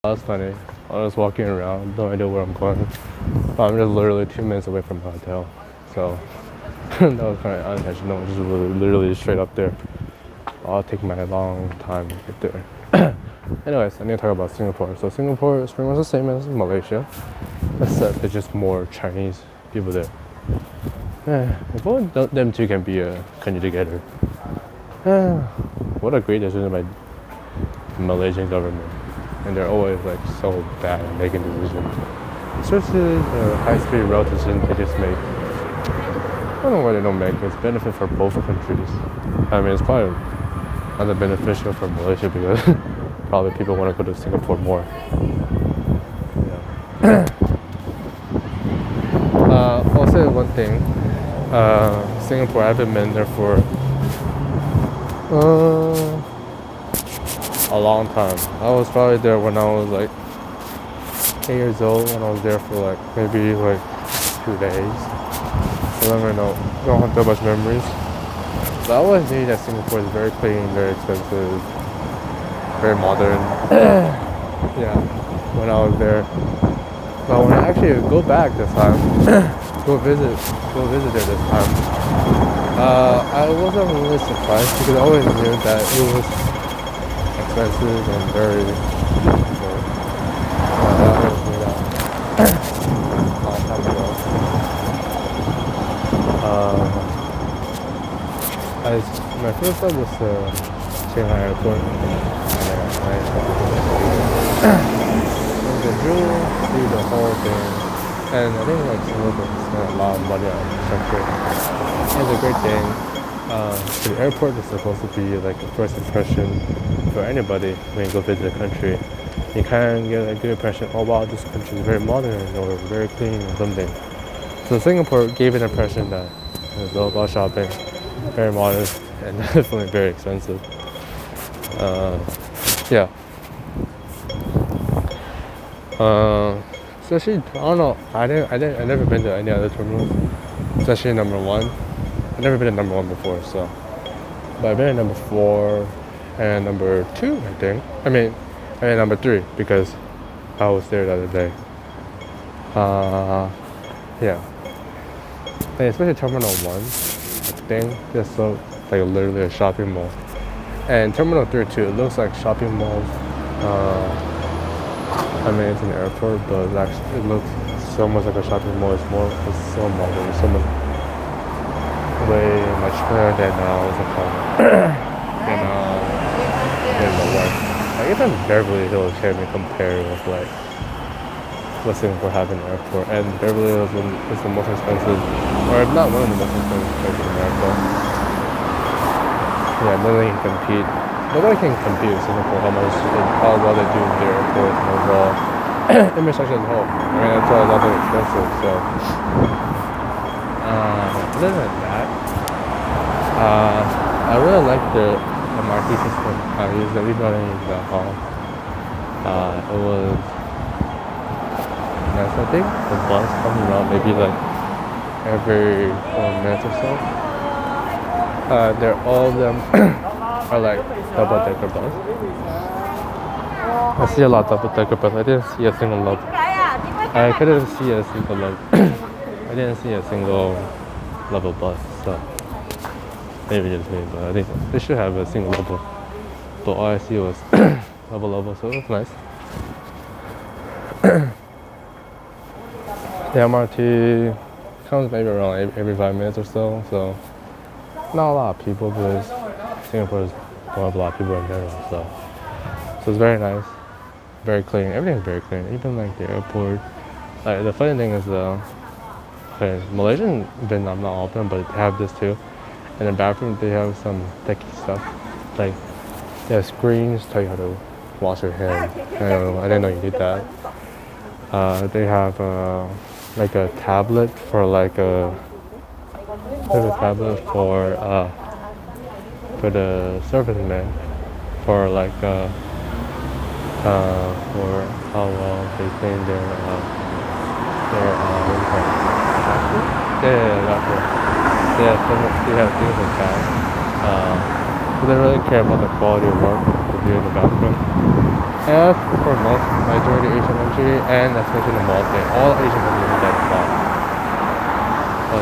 That's funny. I was walking around, no idea where I'm going. But I'm just literally 2 minutes away from the hotel. So that was kind of unintentional, just literally straight up there. I'll take my long time to get there. Anyways, I need to talk about Singapore. So Singapore is pretty much the same as Malaysia, except there's just more Chinese people there. If only them two can be a country together. What a great decision by the Malaysian government. And they're always like so bad at making decisions. Especially the high-speed rail decision they just make. I don't know why they don't make it. It's benefit for both countries. I mean, it's probably not beneficial for Malaysia because probably people want to go to Singapore more. Yeah. I'll say one thing. Singapore, I haven't been there for a long time. I was probably there when I was like 8 years old, and I was there for like maybe like 2 days. I don't really know, don't have that much memories. But I always knew that Singapore is very clean, very expensive, very modern. Yeah, when I was there. But when I actually go back this time, go visit there this time, I wasn't really surprised because I always knew that it was expensive and very beautiful. I always knew that a long time ago. My first stop was Shanghai Airport, and I drew see the whole thing, and I think like Singapore spent a lot of money on the country. It's a great thing. The airport is supposed to be like a first impression for anybody when you go visit a country. You kind of get a good impression, oh wow, this country is very modern or very clean or something. So Singapore gave an impression that it was all about shopping, very modern, and definitely very expensive. Yeah. Especially, I don't know, I never been to any other terminals, especially number one. I've never been to number one before, so. But I've been at number 4 and number 2, I think. I mean number 3 because I was there the other day. Yeah. And especially Terminal 1, I think it's so like literally a shopping mall. And Terminal 3 too, it looks like shopping malls. I mean it's an airport, but it looks so much like a shopping mall. It's so modern, it's so much way much better than what's it called? than the West. Like even Beverly Hills can't even compare with like what Singapore have in the airport. And Beverly Hills is the most expensive, or if not one of the most expensive places in America. Yeah, nobody can compete with Singapore how well they do in their airport and overall infrastructure as a whole. I mean that's why it's all very expensive. So other than that, I really like the MRT system. I used the rebuilding in the hall. It was nice. I think the bus comes around maybe like every 4 minutes or so. All of them are like double-decker bus. I see a lot of double-decker bus. I didn't see a single level. I couldn't see a single level. I didn't see a single level bus. So maybe just me, but I think they should have a single level. But all I see was level, so it was nice. The MRT comes maybe around every 5 minutes or so, so not a lot of people because Singapore is one of a lot of people in general, so it's very nice, very clean. Everything's very clean, even like the airport. Like the funny thing is Malaysian Vietnam not open, but they have this too. In the bathroom, they have some techie stuff. Like, they have screens, tell you how to wash your hands. I didn't know you did that. They have like a tablet for like for the servicemen, for like for how well they clean their they have things like that. So they really care about the quality of work. view in the bathroom. And for most majority Asian country, and especially the mall thing, all Asian countries have that spot.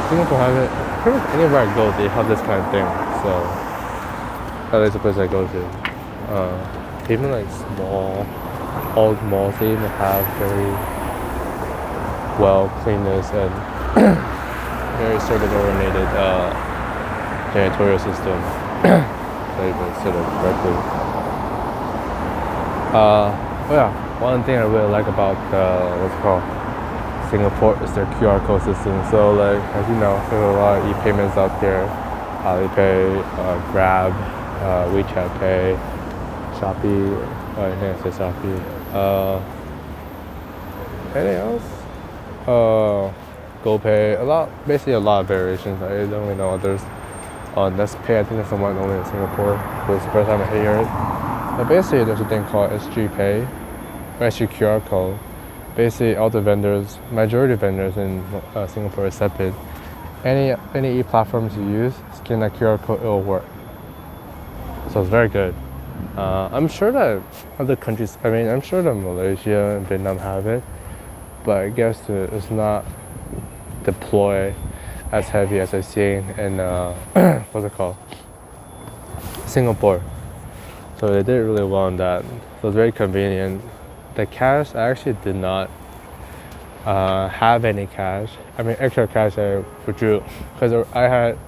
Singapore has it. Pretty much anywhere I go, they have this kind of thing. So that is the place I go to. Even like small, old malls, they even have very well cleanness and very service-oriented janitorial system. So even set up correctly. Yeah, one thing I really like about what's it called, Singapore is their QR code system. So like, as you know, there's a lot of e-payments out there. Alipay, Grab, WeChat Pay, Shopee, I didn't say Shopee. Anything else? GoPay, basically a lot of variations. I don't really know others. Nestpay, I think that's the one only in Singapore. It was the first time I hear it. But basically, there's a thing called SG Pay, or SG QR code. Basically, all the vendors, majority of vendors in Singapore accept it. Any e-platforms you use, scan that QR code, it'll work. So it's very good. I'm sure that other countries, I'm sure that Malaysia and Vietnam have it, but I guess it's not deployed as heavy as I've seen in, what's it called? Singapore. So they did really well on that. So it's very convenient. The cash, I actually did not have any cash. Extra cash I withdrew because I had.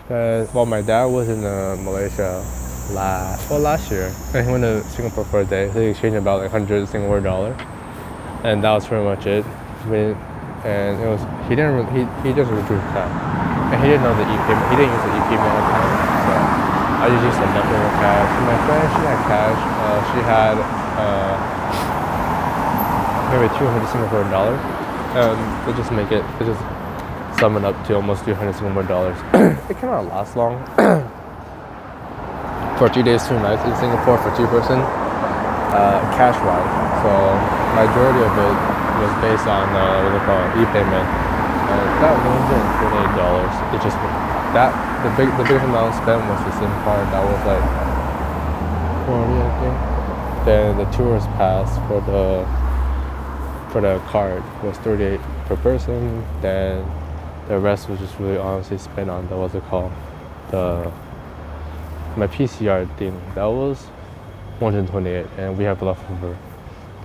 My dad was in Malaysia last year, and he went to Singapore for a day. So he exchanged about like 100 Singapore dollars, and that was pretty much it. And it was he just withdrew cash, and he didn't know the e-payment. He didn't use the e-payment account, so I just used some leftover cash. And my friend, she had cash. She had maybe 200 Singapore dollars. They just sum it up to almost 200 Singapore dollars. It cannot last long. For 2 days, 2 nights in Singapore for 2 person, cash wise. So majority of it was based on e-payment. That $128. It just the biggest amount spent was the SIM card. That was like 40, I think. Then the tourist pass for the card was 38 per person. Then the rest was just really honestly spent on my PCR thing. That was 128, and we have leftover.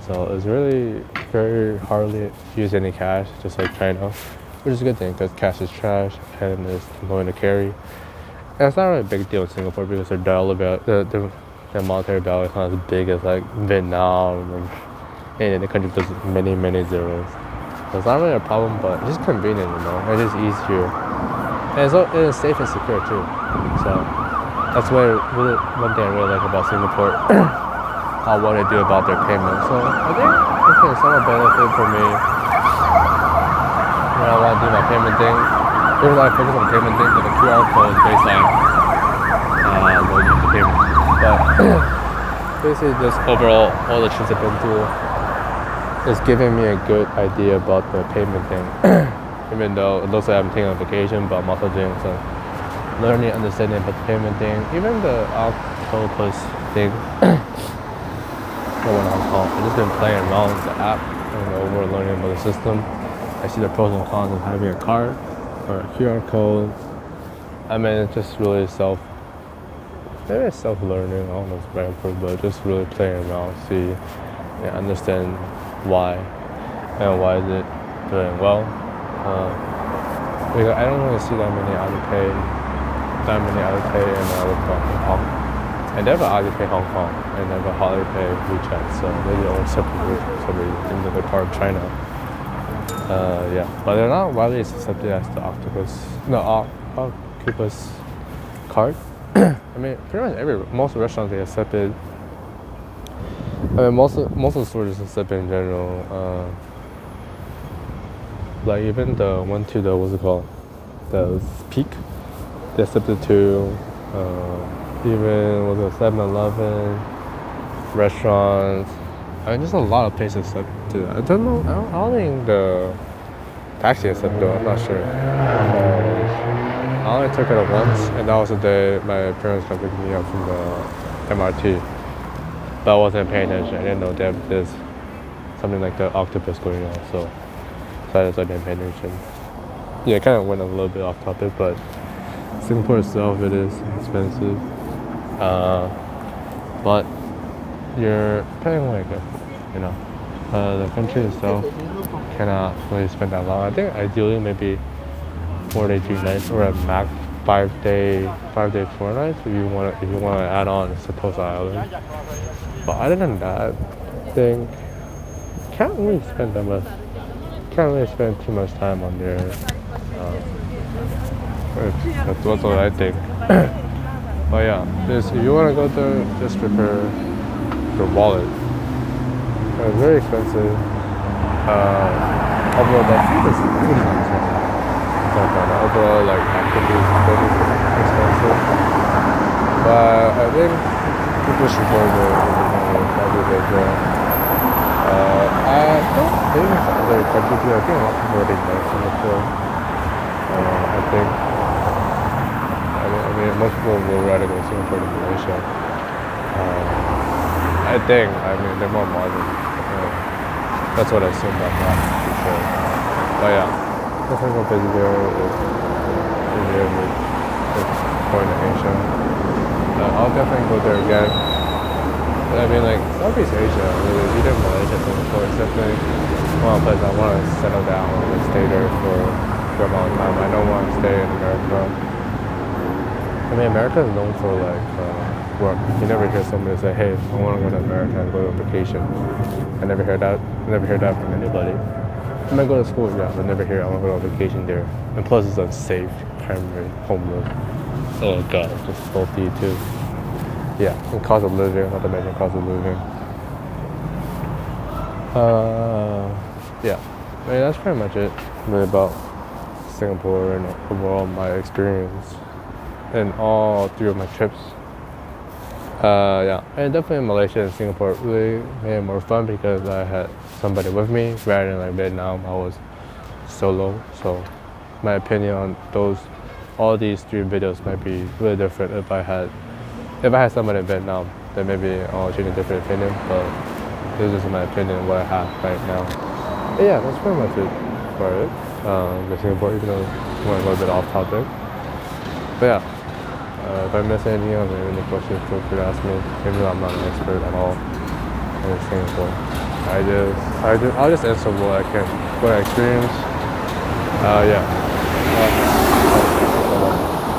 So it's really very hardly use any cash, just like China, which is a good thing because cash is trash and it's annoying to carry. And it's not really a big deal in Singapore because their their monetary value is not as big as like Vietnam and any other country with many zeros. So it's not really a problem, but it's just convenient, It is easier, and it's safe and secure too. So that's one thing I really like about Singapore. What they do about their payment. So I think it's somewhat benefit for me when I want to do my payment thing. Even though I focus on the payment thing, but the QR code is based on the payment. But basically, just overall, all the trips I've been through is giving me a good idea about the payment thing. Even though it looks like I'm taking a vacation, but I'm also doing some learning, understanding about the payment thing. Even the octopus thing. When Hong Kong, I've just been playing around with the app, we're learning about the system. I see the pros and cons of having a card or a QR code. It's just really maybe it's self-learning, I don't know if it's right word, but just really playing around, see, understand why, and why is it doing well. I don't really see that many Alipay and Hong Kong. I never Alipay Hong Kong. I never Alipay WeChat, so maybe all separate in the part of China. But they're not widely accepted as the Octopus card. Pretty much most restaurants they accept it. Most of the stores accept it in general. Like even the one to the what's it called, the Peak, they accept it too. Even with the 7-Eleven, restaurants, just a lot of places accept it. I don't know. I don't think the taxi accept though. I'm not sure. I only took it once, and that was the day my parents got picking me up from the MRT. but I wasn't paying attention. I didn't know that there's something like the octopus going on, so I didn't pay attention. Yeah, it kind of went a little bit off topic, but Singapore itself, it is expensive. But you're paying like, the country itself cannot really spend that long. I think ideally maybe 4 day 3 nights or a max 5 day 4 nights if you want to add on Sentosa Island. But other than that, I think can't really spend too much time on there. That's what I think. But yeah, if you want to go there, just prepare your wallet. It's very expensive. Overall, the food is not expensive. Overall, like activities and things is expensive. But I think people should go there probably as well. I don't think other countries. I think a lot of people already know Singapore. I think. I mean, most people will rather go to Singapore than Malaysia. I think. I mean, they're more modern. That's what I assume. I'm not too sure. But yeah, definitely go visit there if you're going to Asia. I'll definitely go there again. I mean, like Southeast Asia, really, either Malaysia or Singapore, is definitely one place I want to settle down and stay there for a long time. I don't want to stay in America. I mean, America is known for like work. You never hear somebody say, "Hey, I want to go to America and go on vacation." I never hear that. From anybody. I might go to school, yeah, but never hear I want to go on vacation there. And plus, it's unsafe, primary, homeless. Oh god, just salty too. Yeah, and cost of living, not to mention cost of living. Yeah, I mean, that's pretty much it really about Singapore and overall my experience in all 3 of my trips. Yeah, and definitely Malaysia and Singapore really made it more fun because I had somebody with me rather than like Vietnam. I was solo, so my opinion on all these 3 videos might be really different if I had somebody in Vietnam. Then maybe I'll change a different opinion, but this is my opinion what I have right now. But yeah, that's pretty much it for it. The Singapore, even though it went a little bit off topic. But yeah. If I miss anything else or any questions, feel free to ask me. Even though I'm not an expert at all in Singapore. I'll just answer what I experience. Yeah.